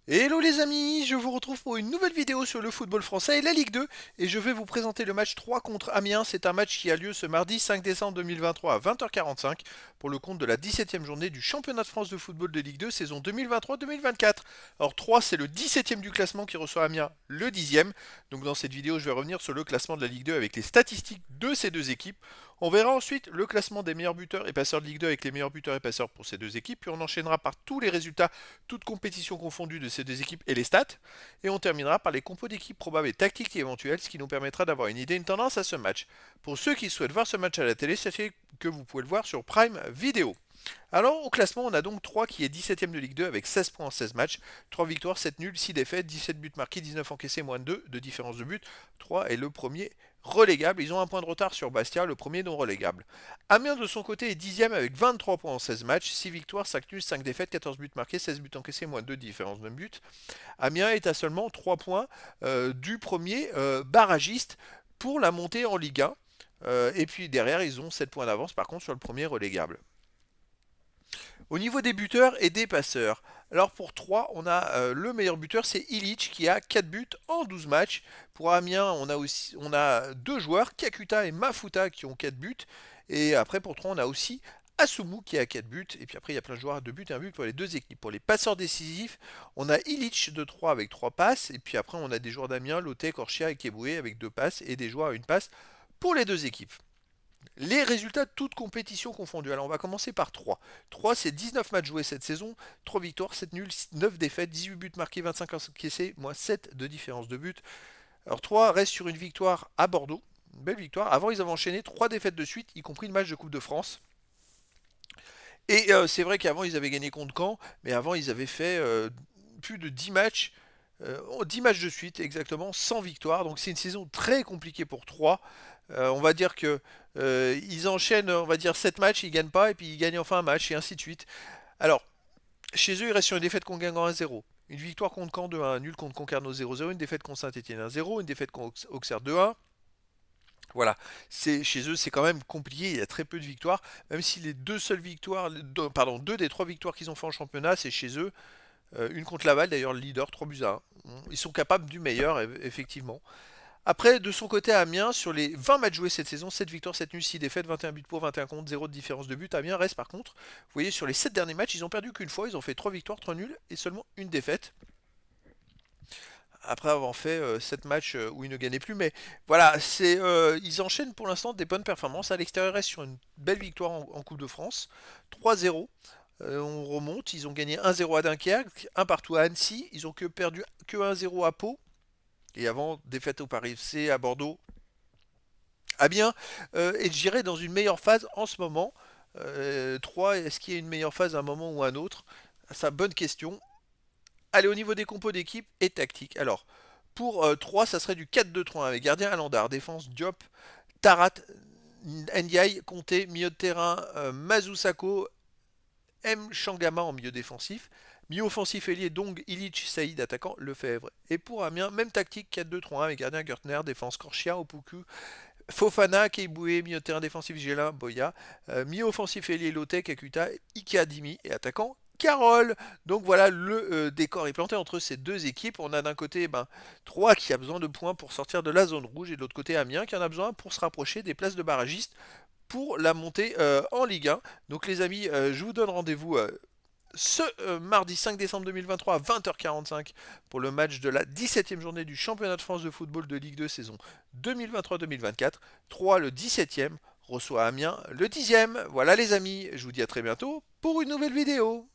Hello les amis, je vous retrouve pour une nouvelle vidéo sur le football français et la Ligue 2 et je vais vous présenter le match 3 contre Amiens. C'est un match qui a lieu ce mardi 5 décembre 2023 à 20h45 pour le compte de la 17e journée du championnat de France de football de Ligue 2 saison 2023-2024. Alors 3 c'est le 17e du classement qui reçoit Amiens le 10e. Donc dans cette vidéo je vais revenir sur le classement de la Ligue 2 avec les statistiques de ces deux équipes. On verra ensuite le classement des meilleurs buteurs et passeurs de Ligue 2 avec les meilleurs buteurs et passeurs pour ces deux équipes. Puis on enchaînera par tous les résultats, toutes compétitions confondues de ces deux équipes et les stats. Et on terminera par les compos d'équipes probables et tactiques et éventuelles, ce qui nous permettra d'avoir une idée, une tendance à ce match. Pour ceux qui souhaitent voir ce match à la télé, sachez que vous pouvez le voir sur Prime Video. Alors au classement, on a donc 3 qui est 17ème de Ligue 2 avec 16 points en 16 matchs, 3 victoires, 7 nuls, 6 défaites, 17 buts marqués, 19 encaissés, moins de 2 de différence de but. 3 est le premier relégable. Ils ont un point de retard sur Bastia, le premier non relégable. Amiens de son côté est 10ème avec 23 points en 16 matchs, 6 victoires, 5 nuls, 5 défaites, 14 buts marqués, 16 buts encaissés, moins de 2 de différence de but. Amiens est à seulement 3 points du premier barragiste pour la montée en Ligue 1. Et puis derrière, ils ont 7 points d'avance par contre sur le premier relégable. Au niveau des buteurs et des passeurs, alors pour 3, on a le meilleur buteur, c'est Illich qui a 4 buts en 12 matchs. Pour Amiens, on a deux joueurs, Kakuta et Mafuta qui ont 4 buts. Et après pour 3, on a aussi Asumu qui a 4 buts. Et puis après, il y a plein de joueurs à 2 buts et un but pour les deux équipes. Pour les passeurs décisifs, on a Illich de 3 avec 3 passes. Et puis après, on a des joueurs d'Amiens, Lotte, Korchia et Keboué avec 2 passes. Et des joueurs à une passe pour les deux équipes. Les résultats de toutes compétitions confondues. Alors on va commencer par 3. 3 c'est 19 matchs joués cette saison, 3 victoires, 7 nuls, 9 défaites, 18 buts marqués, 25 encaissés, moins 7 de différence de but. Alors 3 reste sur une victoire à Bordeaux, une belle victoire. Avant ils avaient enchaîné 3 défaites de suite, y compris le match de Coupe de France. Et c'est vrai qu'avant ils avaient gagné contre Caen, mais avant ils avaient fait plus de 10 matchs 10 matchs de suite exactement, sans victoire. Donc c'est une saison très compliquée pour 3. On va dire que ils enchaînent, on va dire 7 matchs, ils gagnent pas, et puis ils gagnent enfin un match, et ainsi de suite. Alors, chez eux, il reste sur une défaite contre Guingamp 1-0. Une victoire contre Caen 2-1, un nul contre Concarneau 0-0, une défaite contre Saint-Etienne 1-0, une défaite contre Auxerre 2-1. Voilà, chez eux c'est quand même compliqué, il y a très peu de victoires, même si les deux seules victoires, pardon, deux des trois victoires qu'ils ont fait en championnat, c'est chez eux. Une contre Laval, d'ailleurs le leader, 3 buts à 1. Ils sont capables du meilleur, effectivement. Après, de son côté, Amiens, sur les 20 matchs joués cette saison, 7 victoires, 7 nuls, 6 défaites, 21 buts pour, 21 contre, 0 de différence de but. Amiens reste par contre, vous voyez, sur les 7 derniers matchs, ils ont perdu qu'une fois, ils ont fait 3 victoires, 3 nuls et seulement une défaite. Après avoir fait 7 matchs où ils ne gagnaient plus, mais voilà, ils enchaînent pour l'instant des bonnes performances. À l'extérieur, ils restent sur une belle victoire en Coupe de France, 3-0. On remonte, ils ont gagné 1-0 à Dunkerque, un partout à Annecy, ils ont perdu que 1-0 à Pau, et avant, défaite au Paris FC à Bordeaux. Ah bien, et je dirais dans une meilleure phase en ce moment. 3, est-ce qu'il y a une meilleure phase à un moment ou à un autre? Ça, bonne question. Allez, au niveau des compos d'équipe et tactique. Alors, pour 3, ça serait du 4-2-3 avec gardien Alandar, défense Diop, Tarat, Ndiaye, Conté, milieu de terrain Mazusako, M. Changama en milieu défensif. Milieu offensif ailier Dong, Illich, Saïd, attaquant Lefebvre. Et pour Amiens, même tactique 4-2-3-1 avec gardien Gertner, défense Korchia, Opoku, Fofana, Keiboué, milieu de terrain défensif Gélin, Boya, milieu offensif ailier Lotek, Kakuta, Ike Adimi et attaquant Carole. Donc voilà, le décor est planté entre ces deux équipes. On a d'un côté 3 qui a besoin de points pour sortir de la zone rouge et de l'autre côté Amiens qui en a besoin pour se rapprocher des places de barragistes pour la montée en Ligue 1. Donc les amis, je vous donne rendez-vous ce mardi 5 décembre 2023 à 20h45 pour le match de la 17e journée du championnat de France de football de Ligue 2 saison 2023-2024. 3 le 17e reçoit Amiens le 10e. Voilà les amis, je vous dis à très bientôt pour une nouvelle vidéo.